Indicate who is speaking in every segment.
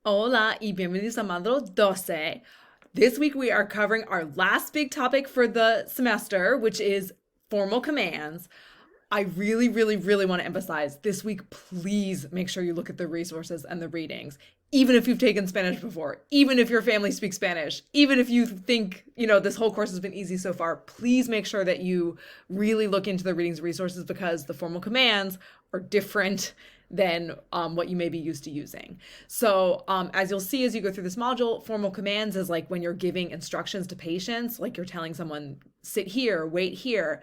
Speaker 1: Hola y bienvenidos a Módulo 12. This week we are covering our last big topic for the semester, which is formal commands. I really, really, really want to emphasize this week, please make sure you look at the resources and the readings. Even if you've taken Spanish before, even if your family speaks Spanish, even if you think, this whole course has been easy so far, please make sure that you really look into the readings and resources because the formal commands are different than what you may be used to using. So, as you'll see as you go through this module, formal commands is like when you're giving instructions to patients, like you're telling someone, sit here, wait here.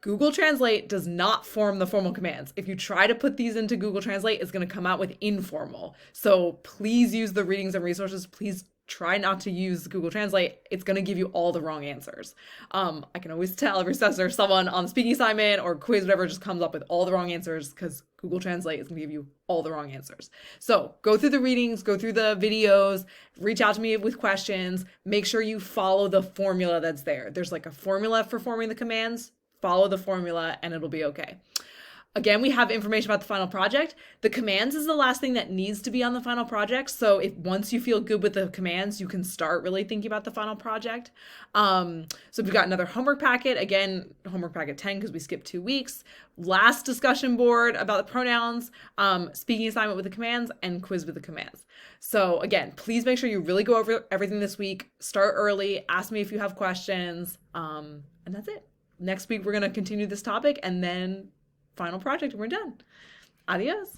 Speaker 1: Google Translate does not form the formal commands. If you try to put these into Google Translate, it's going to come out with informal. So please use the readings and resources. Please try not to use Google Translate. It's going to give you all the wrong answers. I can always tell every semester someone on the speaking assignment or quiz, whatever, just comes up with all the wrong answers because Google Translate is going to give you all the wrong answers. So go through the readings, go through the videos, reach out to me with questions. Make sure you follow the formula that's there. There's like a formula for forming the commands. Follow the formula and it'll be okay. Again, we have information about the final project. The commands is the last thing that needs to be on the final project. So if once you feel good with the commands, you can start really thinking about the final project. So we've got another homework packet. Again, homework packet 10 because we skipped 2 weeks. Last discussion board about the pronouns, speaking assignment with the commands, and quiz with the commands. So again, please make sure you really go over everything this week. Start early. Ask me if you have questions. And that's it. Next week, we're going to continue this topic and then final project and we're done. Adios.